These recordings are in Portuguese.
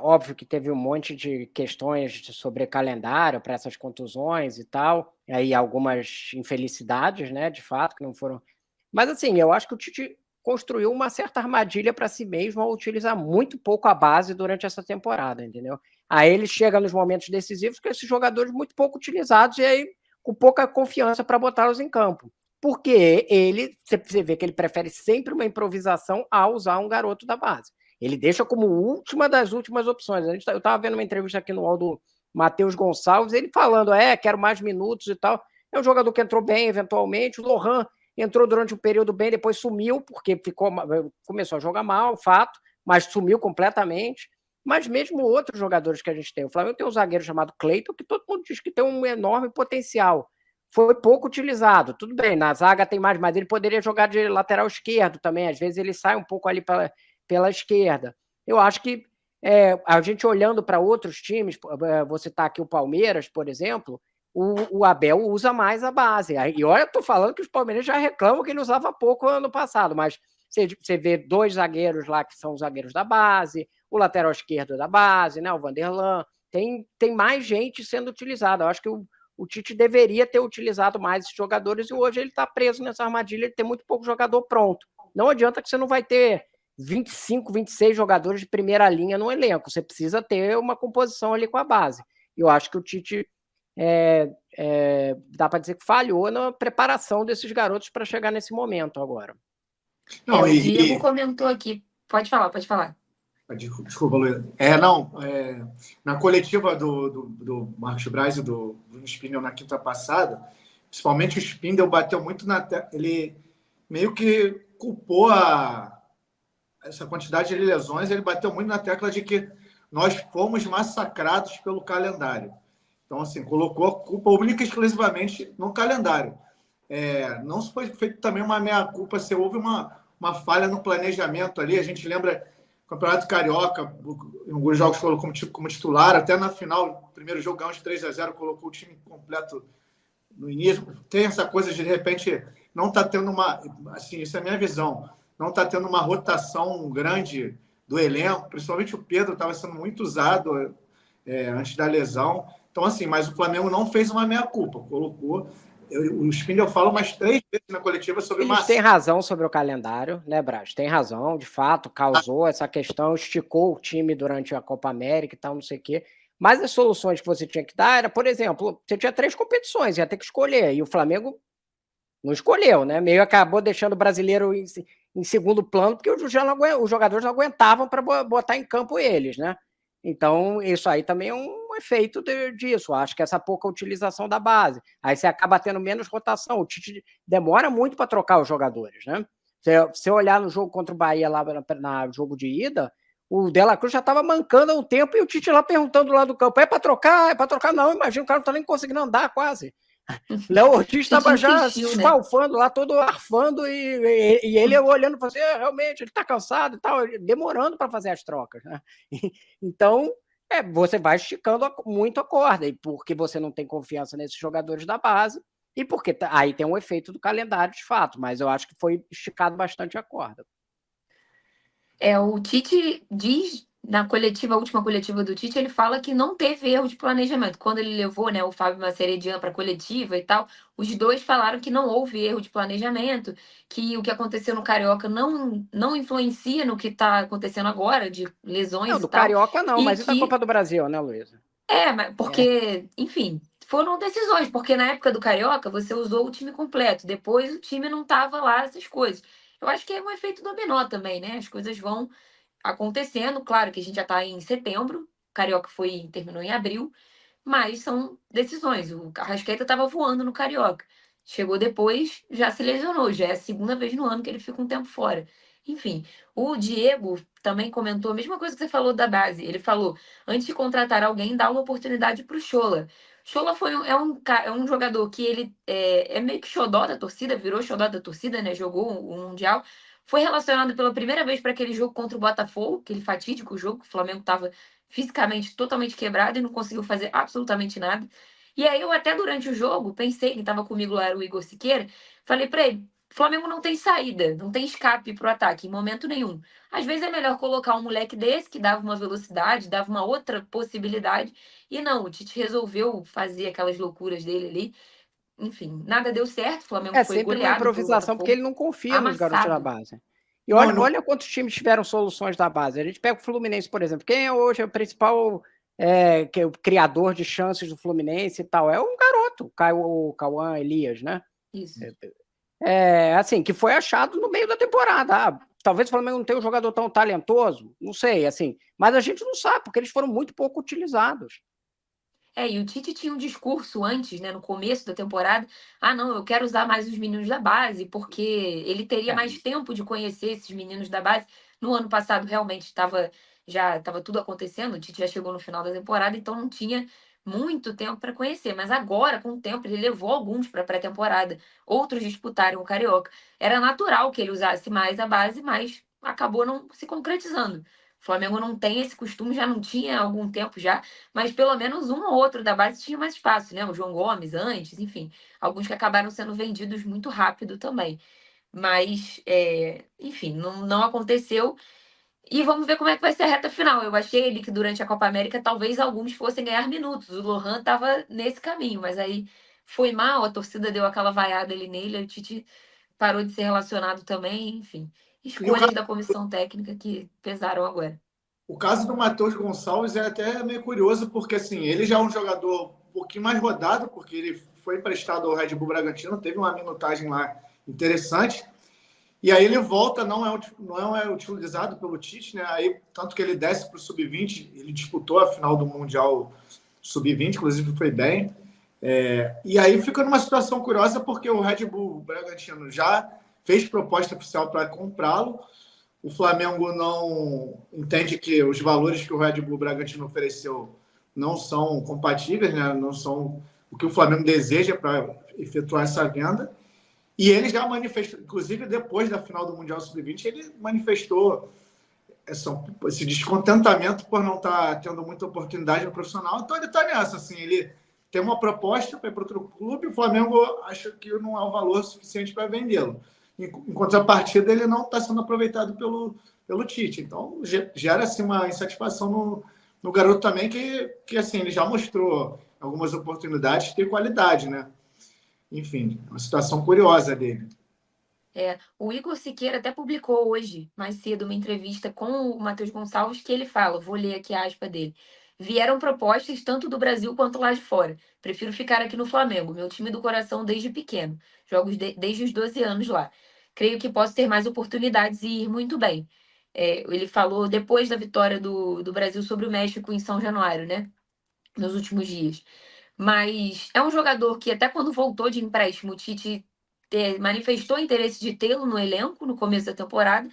óbvio que teve um monte de questões sobre calendário para essas contusões e tal, e aí algumas infelicidades, né, de fato, que não foram... Mas assim, eu acho que o Tite construiu uma certa armadilha para si mesmo ao utilizar muito pouco a base durante essa temporada, entendeu? Aí ele chega nos momentos decisivos com esses jogadores muito pouco utilizados e aí com pouca confiança para botá-los em campo. Porque você vê que ele prefere sempre uma improvisação a usar um garoto da base. Ele deixa como última das últimas opções. Eu estava vendo uma entrevista aqui no UOL do Matheus Gonçalves, ele falando, quero mais minutos e tal. É um jogador que entrou bem, eventualmente. O Lohan entrou durante um período bem, depois sumiu, porque começou a jogar mal, fato, mas sumiu completamente. Mas mesmo outros jogadores que a gente tem, o Flamengo tem um zagueiro chamado Cleiton, que todo mundo diz que tem um enorme potencial. Foi pouco utilizado, tudo bem, na zaga tem mais, mas ele poderia jogar de lateral esquerdo também, às vezes ele sai um pouco ali pela esquerda. Eu acho que a gente olhando para outros times, vou citar aqui o Palmeiras, por exemplo, o Abel usa mais a base. E olha, eu estou falando que os palmeirenses já reclamam que ele usava pouco ano passado, mas você vê 2 zagueiros lá que são zagueiros da base, o lateral esquerdo da base, né, o Vanderlan, tem mais gente sendo utilizada. Eu acho que o Tite deveria ter utilizado mais esses jogadores e hoje ele está preso nessa armadilha de ter muito pouco jogador pronto. Não adianta que você não vai ter 25, 26 jogadores de primeira linha no elenco. Você precisa ter uma composição ali com a base. E eu acho que o Tite dá para dizer que falhou na preparação desses garotos para chegar nesse momento agora. Não, o Diego comentou aqui. Pode falar, pode falar. Desculpa, Luiz. Na coletiva do Marcos Braz e do Bruno Spindel na quinta passada, principalmente o Spindel bateu muito ele meio que culpou essa quantidade de lesões, ele bateu muito na tecla de que nós fomos massacrados pelo calendário. Então, assim, colocou a culpa única e exclusivamente no calendário. Não foi feito também uma meia-culpa, se houve uma falha no planejamento ali. A gente lembra Campeonato Carioca, em alguns jogos colocou como titular, até na final, primeiro jogo, ganhou de 3-0, colocou o time completo no início. Tem essa coisa de repente, não está tendo assim, isso é a minha visão, não está tendo uma rotação grande do elenco, principalmente o Pedro estava sendo muito usado antes da lesão. Então, assim, mas o Flamengo não fez uma meia-culpa, colocou. O Spindel fala umas 3 vezes na coletiva sobre Eles têm razão sobre o calendário, né, Braz? Tem razão, de fato, causou essa questão, esticou o time durante a Copa América e tal, não sei o quê. Mas as soluções que você tinha que dar era, por exemplo, você tinha 3 competições, ia ter que escolher, e o Flamengo não escolheu, né? Meio acabou deixando o brasileiro em segundo plano, porque os jogadores não aguentavam para botar em campo eles, né? Então, isso aí também é um efeito disso. Acho que essa pouca utilização da base. Aí você acaba tendo menos rotação. O Tite demora muito para trocar os jogadores, né? Se você olhar no jogo contra o Bahia, lá no jogo de ida, o De La Cruz já estava mancando há um tempo e o Tite lá perguntando lá do campo: é para trocar? É para trocar? Não, imagina, o cara não está nem conseguindo andar quase. Léo Ortiz estava já se esfalfando lá, todo arfando, e ele olhando para você, realmente, ele está cansado e tal, demorando para fazer as trocas, né? Então, você vai esticando muito a corda, e porque você não tem confiança nesses jogadores da base, e porque aí tem um efeito do calendário de fato, mas eu acho que foi esticado bastante a corda. O Tite diz na coletiva, a última coletiva do Tite, ele fala que não teve erro de planejamento. Quando ele levou, né, o Fábio Maceredian para a coletiva e tal, os dois falaram que não houve erro de planejamento, que o que aconteceu no Carioca não influencia no que está acontecendo agora, de lesões e tal. Do Carioca não, mas e da Copa do Brasil, né, Luísa? Mas porque, enfim, foram decisões, porque na época do Carioca você usou o time completo, depois o time não estava lá, essas coisas. Eu acho que é um efeito dominó também, né? As coisas vão acontecendo. Claro que a gente já está em setembro, o Carioca terminou em abril, mas são decisões. O Arrascaeta estava voando no Carioca. Chegou depois, já se lesionou. Já é a segunda vez no ano que ele fica um tempo fora. Enfim, o Diego também comentou a mesma coisa que você falou da base. Ele falou, antes de contratar alguém, dá uma oportunidade para o Chola. Chola é um jogador que ele é meio que xodó da torcida, virou xodó da torcida, né? Jogou o Mundial. Foi relacionado pela primeira vez para aquele jogo contra o Botafogo, aquele fatídico jogo, que o Flamengo estava fisicamente totalmente quebrado e não conseguiu fazer absolutamente nada. E aí eu até durante o jogo pensei, quem estava comigo lá era o Igor Siqueira, falei para ele, Flamengo não tem saída, não tem escape para o ataque em momento nenhum. Às vezes é melhor colocar um moleque desse que dava uma velocidade, dava uma outra possibilidade. E não, o Tite resolveu fazer aquelas loucuras dele ali. Enfim, nada deu certo. O Flamengo É foi sempre uma goleado pelo improvisação, porque Botafogo, ele não confia nos garotos da amassado. base. E Não, olha, não. olha quantos times tiveram soluções da base. A gente pega o Fluminense, por exemplo. Quem é hoje o principal que é o criador de chances do Fluminense e tal? É um garoto, o Cauã Elias, né? Isso. Assim, que foi achado no meio da temporada. Talvez o Flamengo não tenha um jogador tão talentoso, não sei, assim. Mas a gente não sabe, porque eles foram muito pouco utilizados. E o Tite tinha um discurso antes, né, no começo da temporada. Ah, não, eu quero usar mais os meninos da base, porque ele teria É, mais tempo de conhecer esses meninos da base. No ano passado, realmente, já estava tudo acontecendo, o Tite já chegou no final da temporada, então não tinha muito tempo para conhecer. Mas agora, com o tempo, ele levou alguns para a pré-temporada, outros disputaram o Carioca. Era natural que ele usasse mais a base, mas acabou não se concretizando. O Flamengo não tem esse costume, já não tinha há algum tempo já, mas pelo menos um ou outro da base tinha mais espaço, né? O João Gomes antes, enfim, alguns que acabaram sendo vendidos muito rápido também. Mas, enfim, não aconteceu. E vamos ver como é que vai ser a reta final. Eu achei ele que durante a Copa América talvez alguns fossem ganhar minutos. O Lohan estava nesse caminho, mas aí foi mal, a torcida deu aquela vaiada ali nele, aí o Tite parou de ser relacionado também, enfim. E o Escolhas da comissão técnica que pesaram agora. O caso do Matheus Gonçalves é até meio curioso, porque assim, ele já é um jogador um pouquinho mais rodado, porque ele foi emprestado ao Red Bull Bragantino, teve uma minutagem lá interessante, e aí ele volta, não é utilizado pelo Tite, né? Aí, tanto que ele desce para o Sub-20, ele disputou a final do Mundial Sub-20, inclusive foi bem. E aí fica numa situação curiosa, porque o Red Bull Bragantino já fez proposta oficial para comprá-lo. O Flamengo não entende que os valores que o Red Bull Bragantino ofereceu não são compatíveis, né? Não são o que o Flamengo deseja para efetuar essa venda. E ele já manifestou, inclusive depois da final do Mundial Sub-20, ele manifestou esse descontentamento por não estar tendo muita oportunidade no profissional. Então ele está nessa, assim, ele tem uma proposta para ir para outro clube, o Flamengo acha que não é o valor suficiente para vendê-lo. Em contrapartida, ele não está sendo aproveitado pelo Tite. Então, gera assim, uma insatisfação no garoto também, que assim, ele já mostrou algumas oportunidades de ter qualidade, né? Enfim, uma situação curiosa dele. O Igor Siqueira até publicou hoje, mais cedo, uma entrevista com o Matheus Gonçalves, que ele fala, vou ler aqui a aspa dele. Vieram propostas tanto do Brasil quanto lá de fora. Prefiro ficar aqui no Flamengo, meu time do coração desde pequeno. Jogo desde os 12 anos lá. Creio que posso ter mais oportunidades e ir muito bem. Ele falou depois da vitória do Brasil sobre o México em São Januário, né? Nos últimos dias. Mas é um jogador que, até quando voltou de empréstimo, o Tite manifestou interesse de tê-lo no elenco no começo da temporada,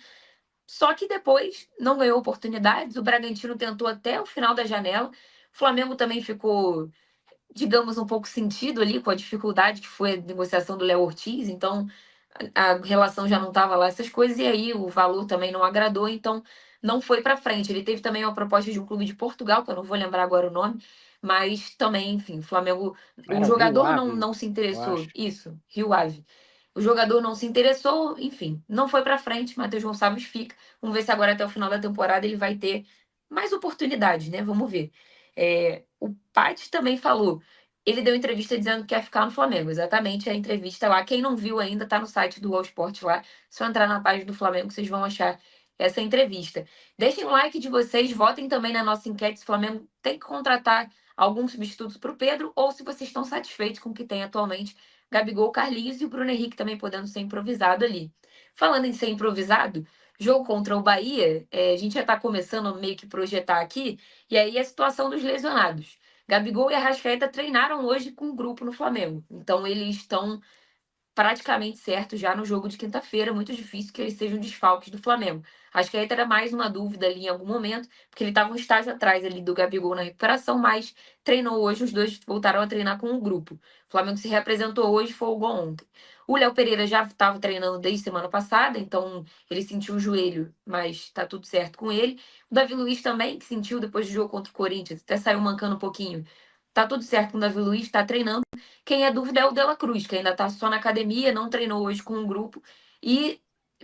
só que depois não ganhou oportunidades. O Bragantino tentou até o final da janela. O Flamengo também ficou, digamos, um pouco sentido ali com a dificuldade que foi a negociação do Léo Ortiz, então a relação já não estava lá, essas coisas, e aí o valor também não agradou, então não foi para frente. Ele teve também uma proposta de um clube de Portugal, que eu não vou lembrar agora o nome, mas também, enfim, o Flamengo, o Era o Rio jogador Ave, não se eu acho. interessou. Isso, Rio Ave. O jogador não se interessou, enfim, não foi para frente. Matheus Gonçalves fica. Vamos ver se agora até o final da temporada ele vai ter mais oportunidades, né? Vamos ver. O Paty também falou. Ele deu entrevista dizendo que quer ficar no Flamengo. Exatamente a entrevista lá. Quem não viu ainda tá no site do All Sport lá. Só entrar na página do Flamengo que vocês vão achar essa entrevista. Deixem o like de vocês, votem também na nossa enquete se o Flamengo tem que contratar algum substituto para o Pedro ou se vocês estão satisfeitos com o que tem atualmente. Gabigol, Carlinhos e o Bruno Henrique também podendo ser improvisado ali. Falando em ser improvisado, jogo contra o Bahia, a gente já está começando a meio que projetar aqui, e aí a situação dos lesionados. Gabigol e Arrascaeta treinaram hoje com o grupo no Flamengo. Então eles estão praticamente certo já no jogo de quinta-feira. Muito difícil que eles sejam desfalques do Flamengo. Acho que aí era mais uma dúvida ali em algum momento, porque ele estava um estágio atrás ali do Gabigol na recuperação, mas treinou hoje, os dois voltaram a treinar com o grupo. O Flamengo se representou hoje, folgou ontem. O Léo Pereira já estava treinando desde semana passada, então ele sentiu o joelho, mas está tudo certo com ele. O Davi Luiz também, que sentiu depois do jogo contra o Corinthians, até saiu mancando um pouquinho, tá tudo certo com o Davi Luiz, tá treinando. Quem é dúvida é o De La Cruz, que ainda tá só na academia, não treinou hoje com um grupo. E,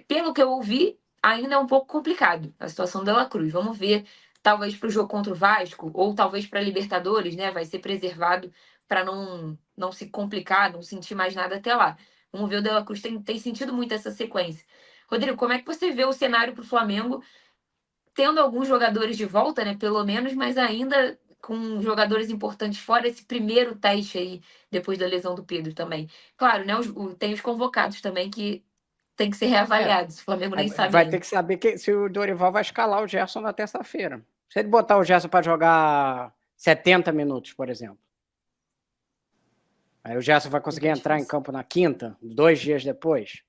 pelo que eu ouvi, ainda é um pouco complicado a situação do De La Cruz. Vamos ver, talvez para o jogo contra o Vasco, ou talvez para a Libertadores, né? Vai ser preservado para não se complicar, não sentir mais nada até lá. Vamos ver, o De La Cruz tem sentido muito essa sequência. Rodrigo, como é que você vê o cenário para o Flamengo, tendo alguns jogadores de volta, né? Pelo menos, mas ainda com jogadores importantes fora esse primeiro teste aí, depois da lesão do Pedro também. Claro, né? Tem os convocados também que tem que ser reavaliados. O Flamengo nem sabe Vai ter ainda. que saber se o Dorival vai escalar o Gerson na terça-feira. Se ele botar o Gerson para jogar 70 minutos, por exemplo. Aí o Gerson vai conseguir entrar em campo na quinta, 2 dias depois.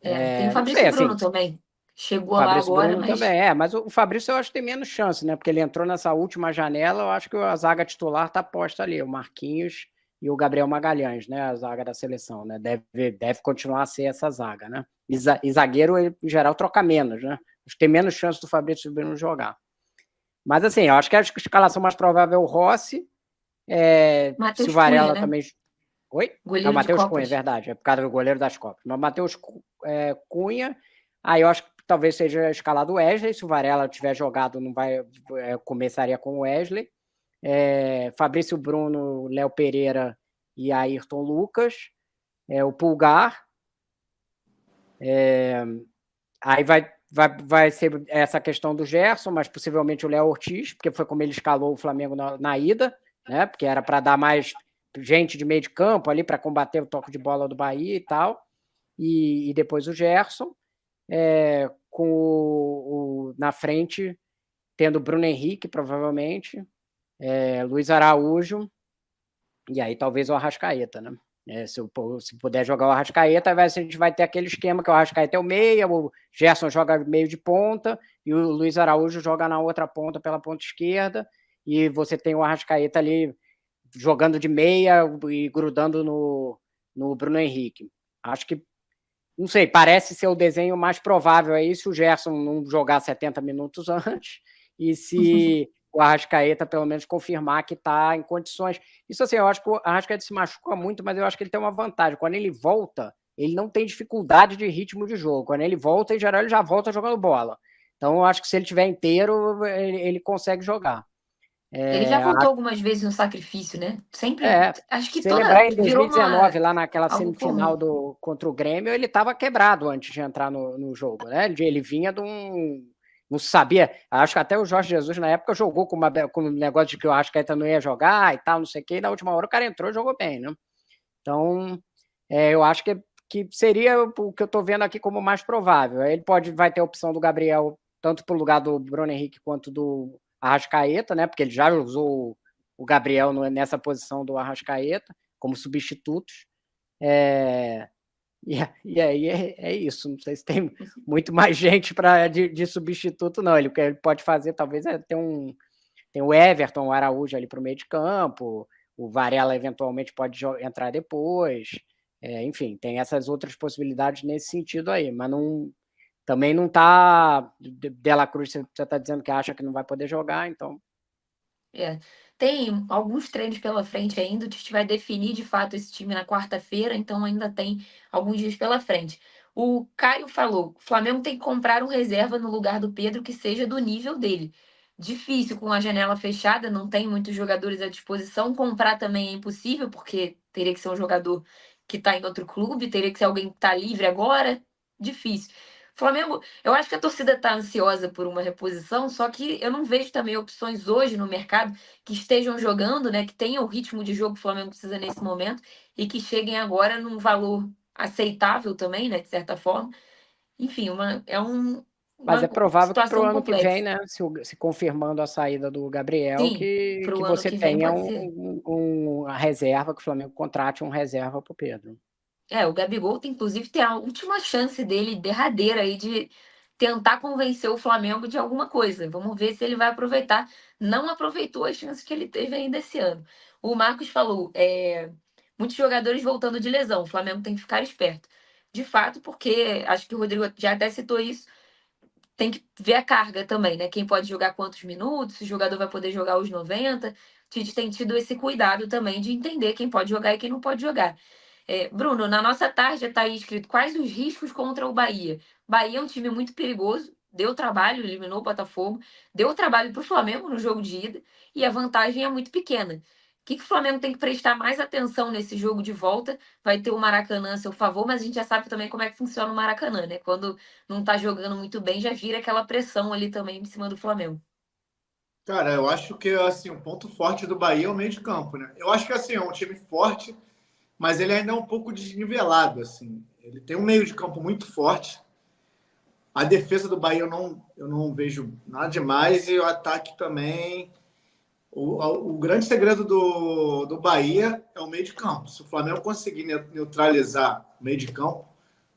Tem o Não Fabrício sei, Bruno assim, também. Chegou lá Fabrício agora, Bruno mas também mas o Fabrício eu acho que tem menos chance, né? Porque ele entrou nessa última janela, eu acho que a zaga titular tá posta ali, o Marquinhos e o Gabriel Magalhães, né? A zaga da seleção, né? Deve continuar a ser essa zaga, né? E zagueiro, ele, em geral, troca menos, né? Acho que tem menos chance do Fabrício Bruno jogar. Mas assim, eu acho que a escalação mais provável é o Rossi, se o Matheus Cunha, Varela né? também... Oi? É o Goleiro de Matheus Cunha, é Copas. verdade, é por causa do goleiro das Copas. Mas o Matheus Cunha, aí eu acho que talvez seja escalado o Wesley, se o Varela tiver jogado, não vai, começaria com o Wesley. Fabrício Bruno, Léo Pereira e Ayrton Lucas, o Pulgar. Aí vai ser essa questão do Gerson, mas possivelmente o Léo Ortiz, porque foi como ele escalou o Flamengo na ida, né? Porque era para dar mais gente de meio de campo ali para combater o toque de bola do Bahia e tal. E depois o Gerson, na frente, tendo o Bruno Henrique, provavelmente, Luiz Araújo, e aí talvez o Arrascaeta, né? Se puder jogar o Arrascaeta, a gente vai ter aquele esquema que o Arrascaeta é o meia, o Gerson joga meio de ponta e o Luiz Araújo joga na outra ponta, pela ponta esquerda, e você tem o Arrascaeta ali jogando de meia e grudando no Bruno Henrique. Acho que, não sei, parece ser o desenho mais provável aí se o Gerson não jogar 70 minutos antes e se o Arrascaeta pelo menos confirmar que está em condições. Isso assim, eu acho que o Arrascaeta se machuca muito, mas eu acho que ele tem uma vantagem. Quando ele volta, ele não tem dificuldade de ritmo de jogo. Quando ele volta, em geral, ele já volta jogando bola. Então, eu acho que se ele estiver inteiro, ele consegue jogar. Ele já voltou algumas vezes no sacrifício, né? Sempre. Acho que se lembrar, em virou 2019, lá naquela algo semifinal comum. contra o Grêmio, ele estava quebrado antes de entrar no jogo, né? Ele vinha de um... Não sabia, acho que até o Jorge Jesus na época jogou com um negócio de que eu acho que não ia jogar e tal, não sei o quê, e na última hora o cara entrou e jogou bem, né? Então, eu acho que seria o que eu estou vendo aqui como mais provável. Ele vai ter a opção do Gabriel, tanto para o lugar do Bruno Henrique quanto do Arrascaeta, né? Porque ele já usou o Gabriel nessa posição do Arrascaeta como substitutos. E aí é isso. Não sei se tem muito mais gente de substituto, não. O que ele pode fazer, talvez, tem o Everton, o Araújo ali para o meio de campo, o Varela eventualmente pode entrar depois. Enfim, tem essas outras possibilidades nesse sentido aí, mas também não está. De La Cruz, você está dizendo que acha que não vai poder jogar, então. Tem alguns treinos pela frente ainda. O Tite vai definir de fato esse time na quarta-feira, então ainda tem alguns dias pela frente. O Caio falou: o Flamengo tem que comprar um reserva no lugar do Pedro que seja do nível dele. Difícil com a janela fechada, não tem muitos jogadores à disposição. Comprar também é impossível, porque teria que ser um jogador que está em outro clube, teria que ser alguém que está livre agora. Difícil. Flamengo, eu acho que a torcida está ansiosa por uma reposição, só que eu não vejo também opções hoje no mercado que estejam jogando, né, que tenham o ritmo de jogo que o Flamengo precisa nesse momento e que cheguem agora num valor aceitável também, né, de certa forma. Enfim, Mas é uma provável que para o situação ano que vem, complexa. né, se confirmando a saída do Gabriel, Sim, que para o ano você que vem tenha pode ser. uma reserva, que o Flamengo contrate um reserva para o Pedro. O Gabigol tem, inclusive, tem a última chance dele, derradeira, aí, de tentar convencer o Flamengo de alguma coisa. Vamos ver se ele vai aproveitar. Não aproveitou as chances que ele teve ainda esse ano. O Marcos falou, muitos jogadores voltando de lesão, o Flamengo tem que ficar esperto. De fato, porque acho que o Rodrigo já até citou isso, tem que ver a carga também, né? Quem pode jogar quantos minutos, se o jogador vai poder jogar os 90. O Tite tem tido esse cuidado também de entender quem pode jogar e quem não pode jogar. Bruno, na nossa tarja está aí escrito quais os riscos contra o Bahia. Bahia é um time muito perigoso, deu trabalho, eliminou o Botafogo, deu trabalho para o Flamengo no jogo de ida e a vantagem é muito pequena. O que o Flamengo tem que prestar mais atenção nesse jogo de volta? Vai ter o Maracanã a seu favor, mas a gente já sabe também como é que funciona o Maracanã, né? Quando não tá jogando muito bem, já vira aquela pressão ali também em cima do Flamengo. Cara, eu acho que assim, o ponto forte do Bahia é o meio de campo, né? Eu acho que assim, é um time forte, mas ele ainda é um pouco desnivelado, assim. Ele tem um meio de campo muito forte. A defesa do Bahia eu não vejo nada demais e o ataque também. O grande segredo do Bahia é o meio de campo. Se o Flamengo conseguir neutralizar o meio de campo,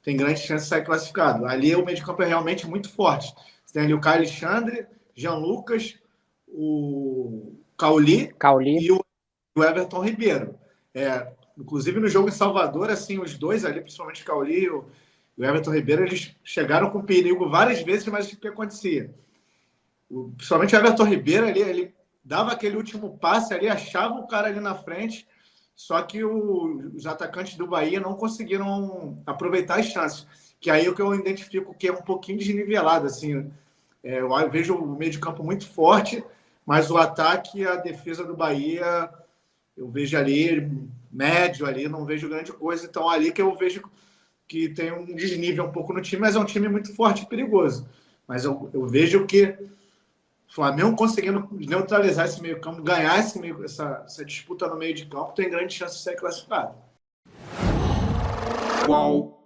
tem grande chance de sair classificado. Ali o meio de campo é realmente muito forte. Você tem ali o Caio Alexandre, Jean Lucas, o Cauli e o Everton Ribeiro. Inclusive no jogo em Salvador, assim, os dois ali, principalmente o Cauli e o Everton Ribeiro, eles chegaram com perigo várias vezes, mas o que acontecia? Principalmente o Everton Ribeiro, ele dava aquele último passe ali, achava o cara ali na frente, só que os atacantes do Bahia não conseguiram aproveitar as chances. Que aí é o que eu identifico que é um pouquinho desnivelado, assim. Eu vejo o meio de campo muito forte, mas o ataque e a defesa do Bahia, eu vejo ali médio ali, não vejo grande coisa. Então, ali que eu vejo que tem um desnível um pouco no time, mas é um time muito forte e perigoso. Mas eu vejo que o Flamengo conseguindo neutralizar esse meio campo, ganhar essa disputa no meio de campo, tem grande chance de ser classificado. Qual